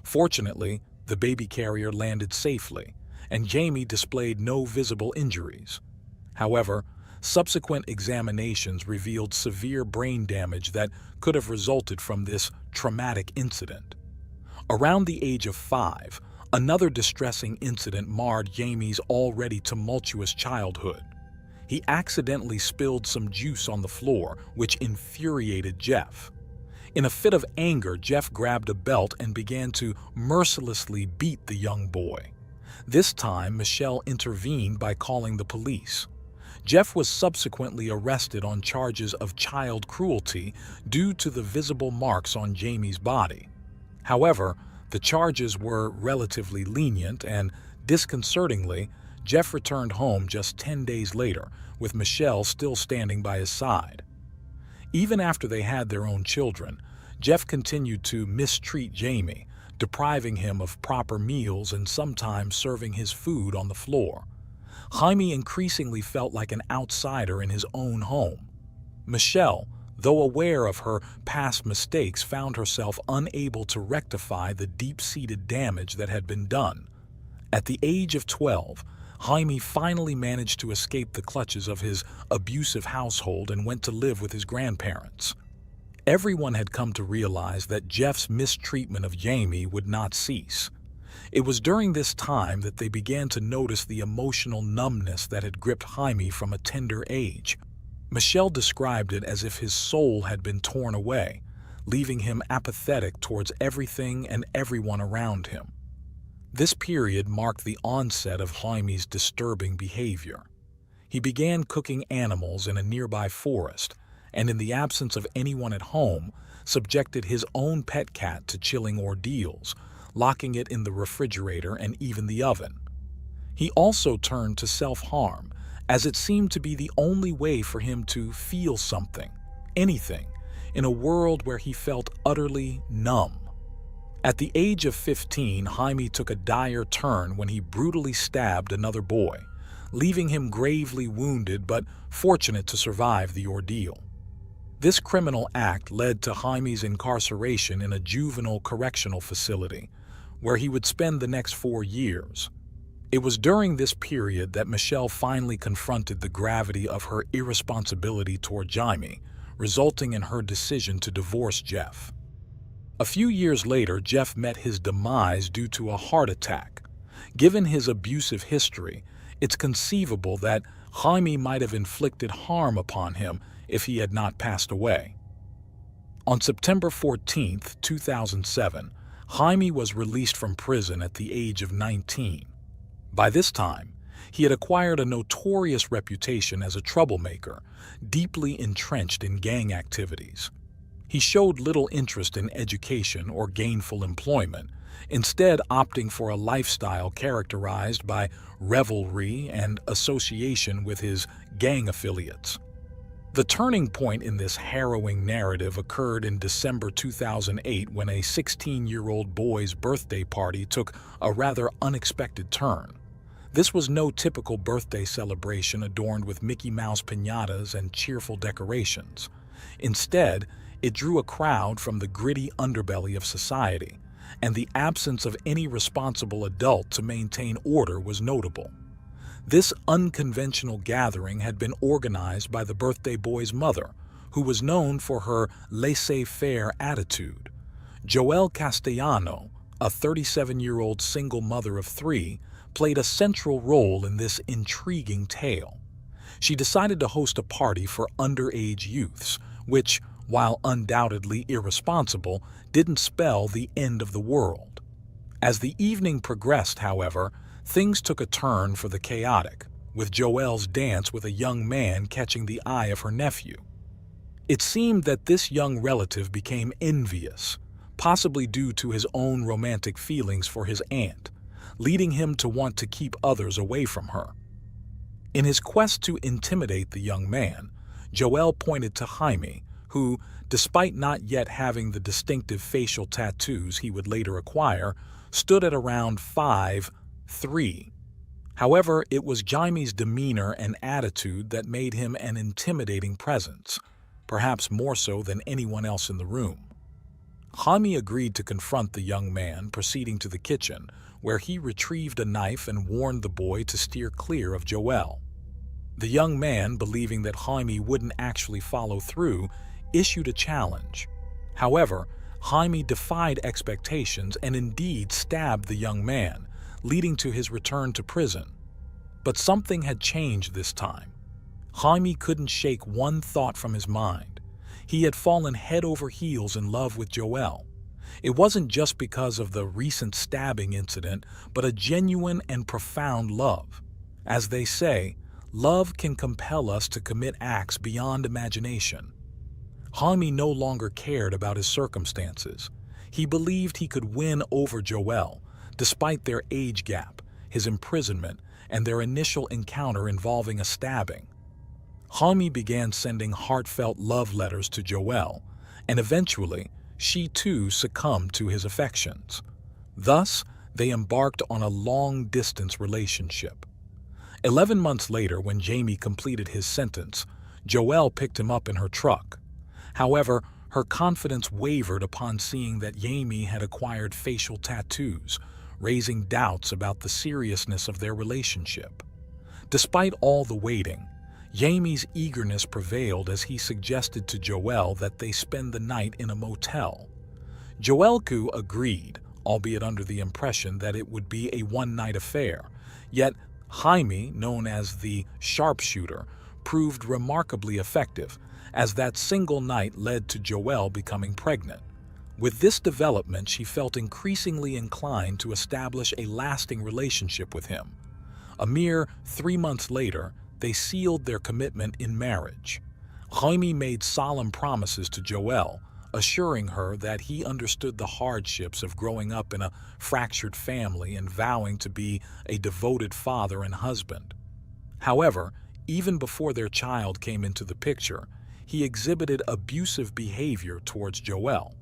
Fortunately, the baby carrier landed safely, and Jaime displayed no visible injuries. However, subsequent examinations revealed severe brain damage that could have resulted from this traumatic incident. Around the age of 5, another distressing incident marred Jaime's already tumultuous childhood. He accidentally spilled some juice on the floor, which infuriated Jeff. In a fit of anger, Jeff grabbed a belt and began to mercilessly beat the young boy. This time, Michelle intervened by calling the police. Jeff was subsequently arrested on charges of child cruelty due to the visible marks on Jaime's body. However, the charges were relatively lenient and, disconcertingly, Jeff returned home just 10 days later, with Michelle still standing by his side. Even after they had their own children, Jeff continued to mistreat Jaime, depriving him of proper meals and sometimes serving his food on the floor. Jaime increasingly felt like an outsider in his own home. Michelle, though aware of her past mistakes, found herself unable to rectify the deep-seated damage that had been done. At the age of 12, Jaime finally managed to escape the clutches of his abusive household and went to live with his grandparents. Everyone had come to realize that Jeff's mistreatment of Jamie would not cease. It was during this time that they began to notice the emotional numbness that had gripped Jaime from a tender age. Michelle described it as if his soul had been torn away, leaving him apathetic towards everything and everyone around him. This period marked the onset of Jaime's disturbing behavior. He began cooking animals in a nearby forest, and in the absence of anyone at home, subjected his own pet cat to chilling ordeals, locking it in the refrigerator and even the oven. He also turned to self-harm, as it seemed to be the only way for him to feel something, anything, in a world where he felt utterly numb. At the age of 15, Jaime took a dire turn when he brutally stabbed another boy, leaving him gravely wounded but fortunate to survive the ordeal. This criminal act led to Jaime's incarceration in a juvenile correctional facility, where he would spend the next 4 years. It was during this period that Michelle finally confronted the gravity of her irresponsibility toward Jaime, resulting in her decision to divorce Jeff. A few years later, Jeff met his demise due to a heart attack. Given his abusive history, it's conceivable that Jaime might have inflicted harm upon him if he had not passed away. On September 14, 2007, Jaime was released from prison at the age of 19. By this time, he had acquired a notorious reputation as a troublemaker, deeply entrenched in gang activities. He showed little interest in education or gainful employment, instead opting for a lifestyle characterized by revelry and association with his gang affiliates. The turning point in this harrowing narrative occurred in December 2008 when a 16-year-old boy's birthday party took a rather unexpected turn. This was no typical birthday celebration adorned with Mickey Mouse piñatas and cheerful decorations. Instead, it drew a crowd from the gritty underbelly of society, and the absence of any responsible adult to maintain order was notable. This unconventional gathering had been organized by the birthday boy's mother, who was known for her laissez-faire attitude. Joelle Castellano, a 37-year-old single mother of 3, played a central role in this intriguing tale. She decided to host a party for underage youths, which, while undoubtedly irresponsible, didn't spell the end of the world. As the evening progressed, however, things took a turn for the chaotic, with Joelle's dance with a young man catching the eye of her nephew. It seemed that this young relative became envious, possibly due to his own romantic feelings for his aunt, leading him to want to keep others away from her. In his quest to intimidate the young man, Joelle pointed to Jaime, who, despite not yet having the distinctive facial tattoos he would later acquire, stood at around 5'3". However, it was Jaime's demeanor and attitude that made him an intimidating presence, perhaps more so than anyone else in the room. Jaime agreed to confront the young man, proceeding to the kitchen, where he retrieved a knife and warned the boy to steer clear of Joelle. The young man, believing that Jaime wouldn't actually follow through, issued a challenge. However, Jaime defied expectations and indeed stabbed the young man, leading to his return to prison. But something had changed this time. Jaime couldn't shake one thought from his mind. He had fallen head over heels in love with Joelle. It wasn't just because of the recent stabbing incident, but a genuine and profound love. As they say, love can compel us to commit acts beyond imagination. Jaime no longer cared about his circumstances. He believed he could win over Joelle, despite their age gap, his imprisonment, and their initial encounter involving a stabbing. Jaime began sending heartfelt love letters to Joelle, and eventually, she too succumbed to his affections. Thus, they embarked on a long-distance relationship. 11 months later, when Jamie completed his sentence, Joelle picked him up in her truck. However, her confidence wavered upon seeing that Jamie had acquired facial tattoos, raising doubts about the seriousness of their relationship. Despite all the waiting, Jamie's eagerness prevailed as he suggested to Joelle that they spend the night in a motel. Joelle agreed, albeit under the impression that it would be a one-night affair. Yet Jaime, known as the sharpshooter, proved remarkably effective, as that single night led to Joelle becoming pregnant. With this development, she felt increasingly inclined to establish a lasting relationship with him. A mere 3 months later, they sealed their commitment in marriage. Jaime made solemn promises to Joelle, assuring her that he understood the hardships of growing up in a fractured family and vowing to be a devoted father and husband. However, even before their child came into the picture, he exhibited abusive behavior towards Joelle.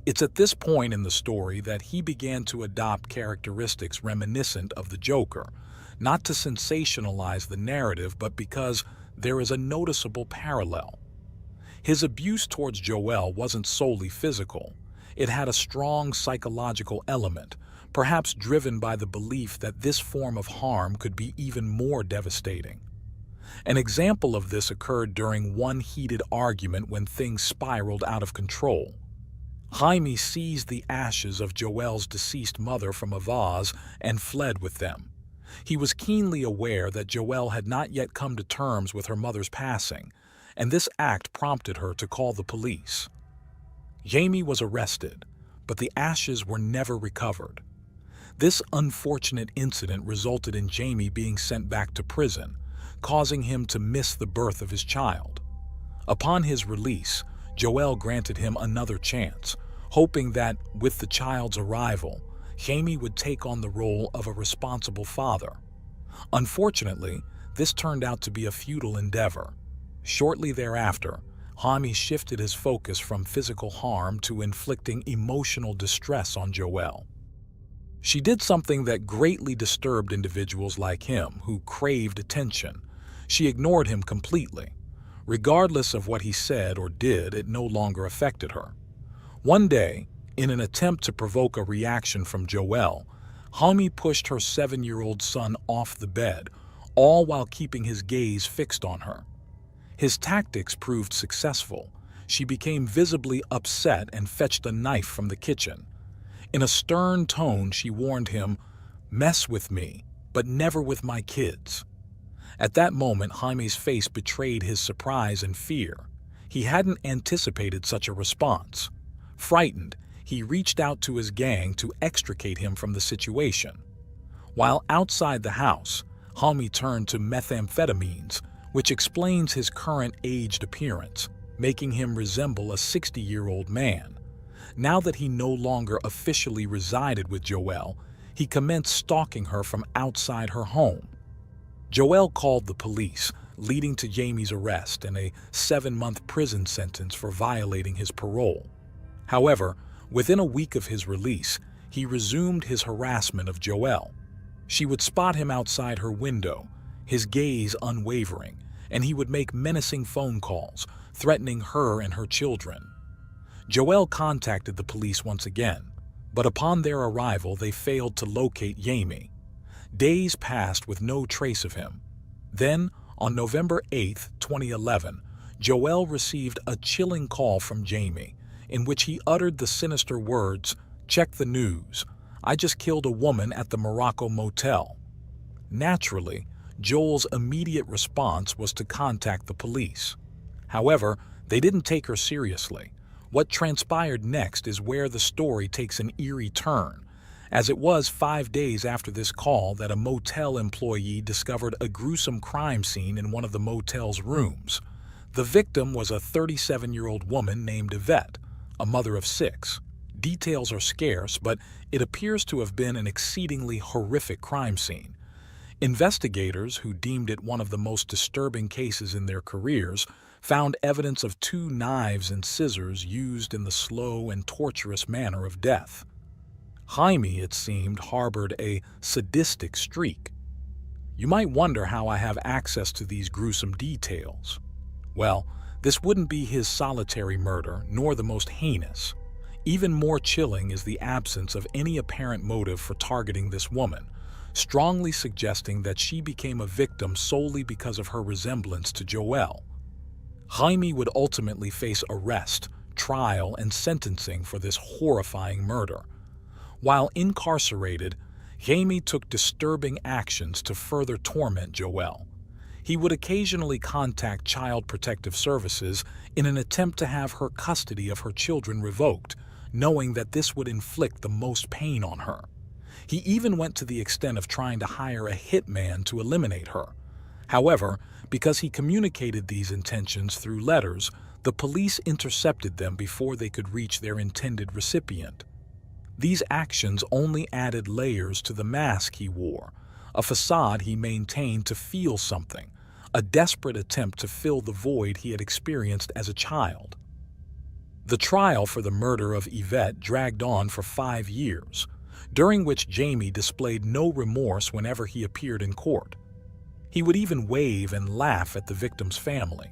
It's at this point in the story that he began to adopt characteristics reminiscent of the Joker, not to sensationalize the narrative, but because there is a noticeable parallel. His abuse towards Joelle wasn't solely physical. It had a strong psychological element, perhaps driven by the belief that this form of harm could be even more devastating. An example of this occurred during one heated argument when things spiraled out of control. Jaime seized the ashes of Joelle's deceased mother from a vase and fled with them. He was keenly aware that Joelle had not yet come to terms with her mother's passing, and this act prompted her to call the police. Jamie was arrested, but the ashes were never recovered. This unfortunate incident resulted in Jamie being sent back to prison, causing him to miss the birth of his child. Upon his release, Joelle granted him another chance, hoping that, with the child's arrival, Jamie would take on the role of a responsible father. Unfortunately, this turned out to be a futile endeavor. Shortly thereafter, Jaime shifted his focus from physical harm to inflicting emotional distress on Joelle. She did something that greatly disturbed individuals like him who craved attention. She ignored him completely. Regardless of what he said or did, it no longer affected her. One day, in an attempt to provoke a reaction from Joelle, Jaime pushed her 7-year-old son off the bed, all while keeping his gaze fixed on her. His tactics proved successful. She became visibly upset and fetched a knife from the kitchen. In a stern tone, she warned him, "Mess with me, but never with my kids." At that moment, Jaime's face betrayed his surprise and fear. He hadn't anticipated such a response. Frightened, he reached out to his gang to extricate him from the situation. While outside the house, Jaime turned to methamphetamines, which explains his current aged appearance, making him resemble a 60-year-old man. Now that he no longer officially resided with Joelle, he commenced stalking her from outside her home. Joelle called the police, leading to Jamie's arrest and a 7-month prison sentence for violating his parole. However, within a week of his release, he resumed his harassment of Joelle. She would spot him outside her window, his gaze unwavering, and he would make menacing phone calls, threatening her and her children. Joelle contacted the police once again, but upon their arrival they failed to locate Jamie. Days passed with no trace of him. Then, on November 8, 2011, Joelle received a chilling call from Jamie, in which he uttered the sinister words, "Check the news. I just killed a woman at the Morocco Motel." Naturally, Joel's immediate response was to contact the police. However, they didn't take her seriously. What transpired next is where the story takes an eerie turn, as it was 5 days after this call that a motel employee discovered a gruesome crime scene in one of the motel's rooms. The victim was a 37-year-old woman named Yvette, a mother of 6. Details are scarce, but it appears to have been an exceedingly horrific crime scene. Investigators, who deemed it one of the most disturbing cases in their careers, found evidence of 2 knives and scissors used in the slow and torturous manner of death. Jaime, it seemed, harbored a sadistic streak. You might wonder how I have access to these gruesome details. Well, This wouldn't be his solitary murder, nor the most heinous. Even more chilling is the absence of any apparent motive for targeting this woman, strongly suggesting that she became a victim solely because of her resemblance to Joelle. Jaime would ultimately face arrest, trial, and sentencing for this horrifying murder. While incarcerated, Jaime took disturbing actions to further torment Joelle. He would occasionally contact Child Protective Services in an attempt to have her custody of her children revoked, knowing that this would inflict the most pain on her. He even went to the extent of trying to hire a hitman to eliminate her. However, because he communicated these intentions through letters, the police intercepted them before they could reach their intended recipient. These actions only added layers to the mask he wore, a facade he maintained to feel something, a desperate attempt to fill the void he had experienced as a child. The trial for the murder of Yvette dragged on for 5 years, during which Jaime displayed no remorse whenever he appeared in court. He would even wave and laugh at the victim's family.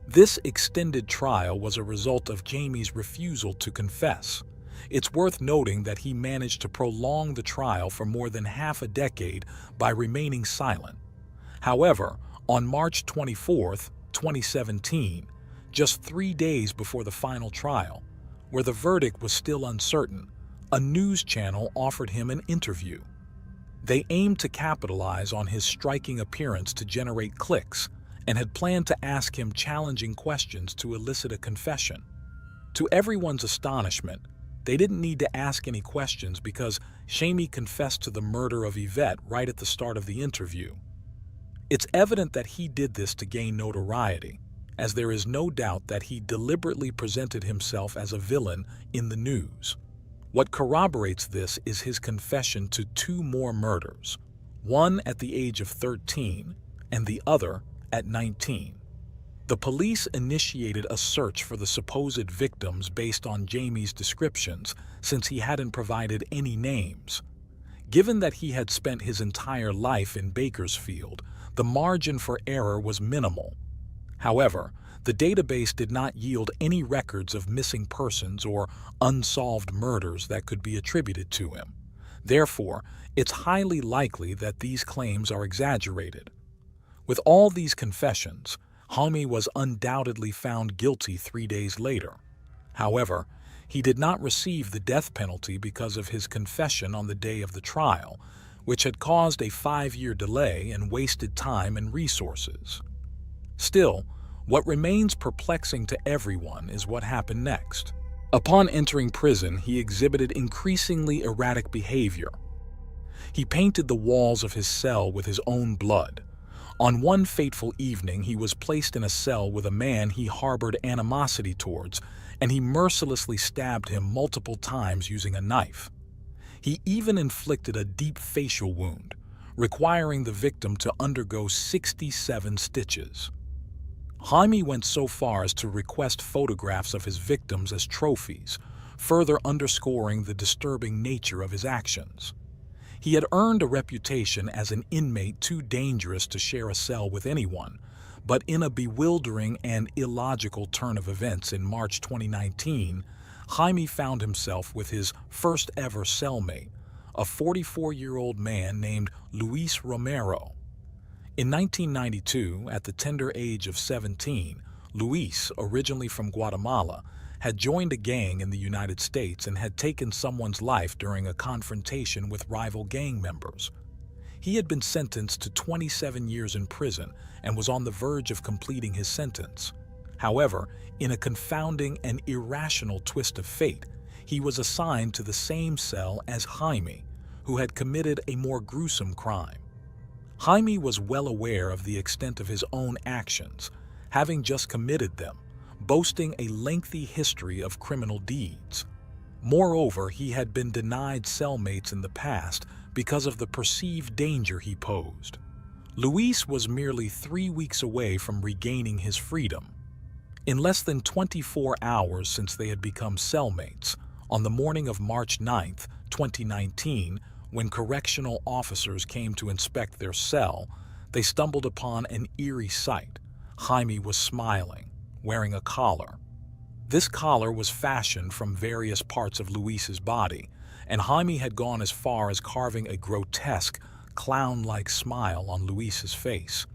This extended trial was a result of Jaime's refusal to confess. It's worth noting that he managed to prolong the trial for more than half a decade by remaining silent. However, on March 24, 2017, just 3 days before the final trial, where the verdict was still uncertain, a news channel offered him an interview. They aimed to capitalize on his striking appearance to generate clicks and had planned to ask him challenging questions to elicit a confession. To everyone's astonishment, they didn't need to ask any questions because Jaime confessed to the murder of Yvette right at the start of the interview. It's evident that he did this to gain notoriety, as there is no doubt that he deliberately presented himself as a villain in the news. What corroborates this is his confession to 2 more murders, one at the age of 13 and the other at 19. The police initiated a search for the supposed victims based on Jaime's descriptions, since he hadn't provided any names. Given that he had spent his entire life in Bakersfield, the margin for error was minimal. However, the database did not yield any records of missing persons or unsolved murders that could be attributed to him. Therefore, it's highly likely that these claims are exaggerated. With all these confessions, Jaime was undoubtedly found guilty 3 days later. However, he did not receive the death penalty because of his confession on the day of the trial, which had caused a 5-year delay and wasted time and resources. Still, what remains perplexing to everyone is what happened next. Upon entering prison, he exhibited increasingly erratic behavior. He painted the walls of his cell with his own blood. On one fateful evening, he was placed in a cell with a man he harbored animosity towards, and he mercilessly stabbed him multiple times using a knife. He even inflicted a deep facial wound, requiring the victim to undergo 67 stitches. Jaime went so far as to request photographs of his victims as trophies, further underscoring the disturbing nature of his actions. He had earned a reputation as an inmate too dangerous to share a cell with anyone, but in a bewildering and illogical turn of events in March 2019, Jaime found himself with his first-ever cellmate, a 44-year-old man named Luis Romero. In 1992, at the tender age of 17, Luis, originally from Guatemala, had joined a gang in the United States and had taken someone's life during a confrontation with rival gang members. He had been sentenced to 27 years in prison and was on the verge of completing his sentence. However, in a confounding and irrational twist of fate, he was assigned to the same cell as Jaime, who had committed a more gruesome crime. Jaime was well aware of the extent of his own actions, having just committed them, boasting a lengthy history of criminal deeds. Moreover, he had been denied cellmates in the past because of the perceived danger he posed. Luis was merely 3 weeks away from regaining his freedom. In less than 24 hours since they had become cellmates, on the morning of March 9, 2019, when correctional officers came to inspect their cell, they stumbled upon an eerie sight. Jaime was smiling, wearing a collar. This collar was fashioned from various parts of Luis's body, and Jaime had gone as far as carving a grotesque, clown-like smile on Luis's face.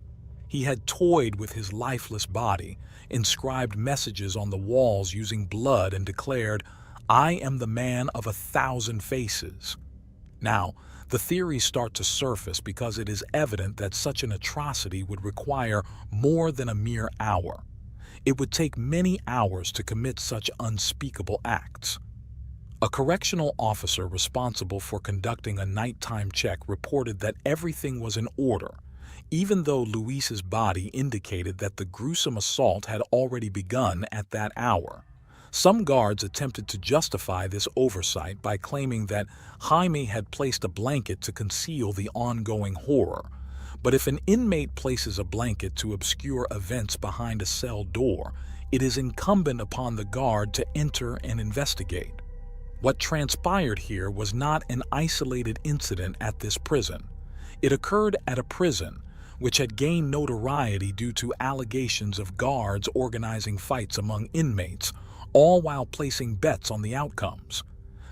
He had toyed with his lifeless body, inscribed messages on the walls using blood, and declared, "I am the man of 1,000 faces." Now, the theories start to surface because it is evident that such an atrocity would require more than a mere hour. It would take many hours to commit such unspeakable acts. A correctional officer responsible for conducting a nighttime check reported that everything was in order, even though Luis's body indicated that the gruesome assault had already begun at that hour. Some guards attempted to justify this oversight by claiming that Jaime had placed a blanket to conceal the ongoing horror. But if an inmate places a blanket to obscure events behind a cell door, it is incumbent upon the guard to enter and investigate. What transpired here was not an isolated incident at this prison. It occurred at a prison which had gained notoriety due to allegations of guards organizing fights among inmates, all while placing bets on the outcomes.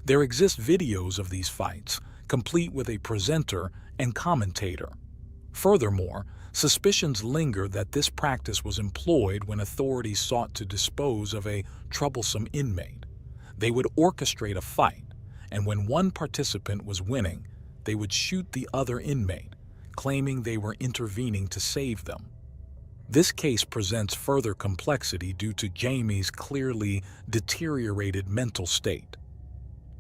There exist videos of these fights, complete with a presenter and commentator. Furthermore, suspicions linger that this practice was employed when authorities sought to dispose of a troublesome inmate. They would orchestrate a fight, and when one participant was winning, they would shoot the other inmate, claiming they were intervening to save them. This case presents further complexity due to Jaime's clearly deteriorated mental state.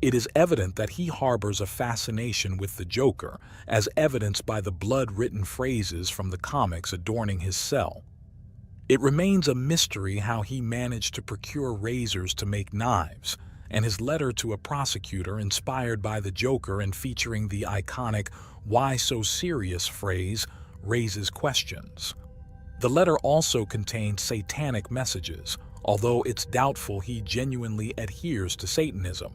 It is evident that he harbors a fascination with the Joker, as evidenced by the blood-written phrases from the comics adorning his cell. It remains a mystery how he managed to procure razors to make knives, and his letter to a prosecutor inspired by the Joker and featuring the iconic "Why so serious" phrase raises questions. The letter also contains satanic messages, although it's doubtful he genuinely adheres to Satanism.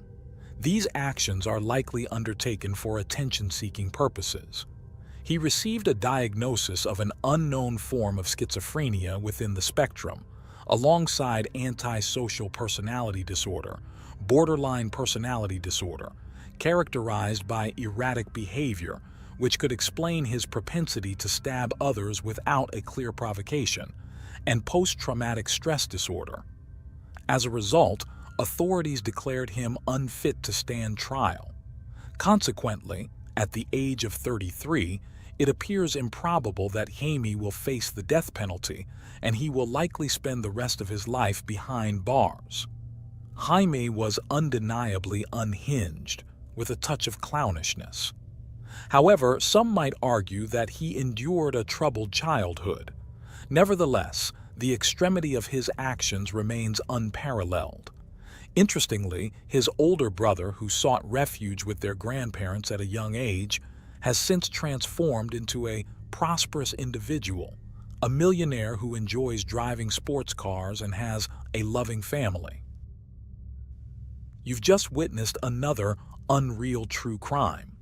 These actions are likely undertaken for attention-seeking purposes. He received a diagnosis of an unknown form of schizophrenia within the spectrum, alongside antisocial personality disorder, borderline personality disorder, characterized by erratic behavior, which could explain his propensity to stab others without a clear provocation, and post-traumatic stress disorder. As a result, authorities declared him unfit to stand trial. Consequently, at the age of 33, it appears improbable that Jaime will face the death penalty, and he will likely spend the rest of his life behind bars. Jaime was undeniably unhinged, with a touch of clownishness. However, some might argue that he endured a troubled childhood. Nevertheless, the extremity of his actions remains unparalleled. Interestingly, his older brother, who sought refuge with their grandparents at a young age, has since transformed into a prosperous individual, a millionaire who enjoys driving sports cars and has a loving family. You've just witnessed another unreal true crime.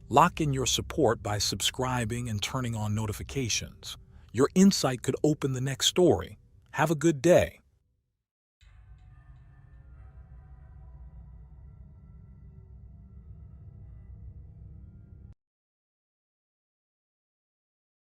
Lock in your support by subscribing and turning on notifications. Your insight could open the next story. Have a good day.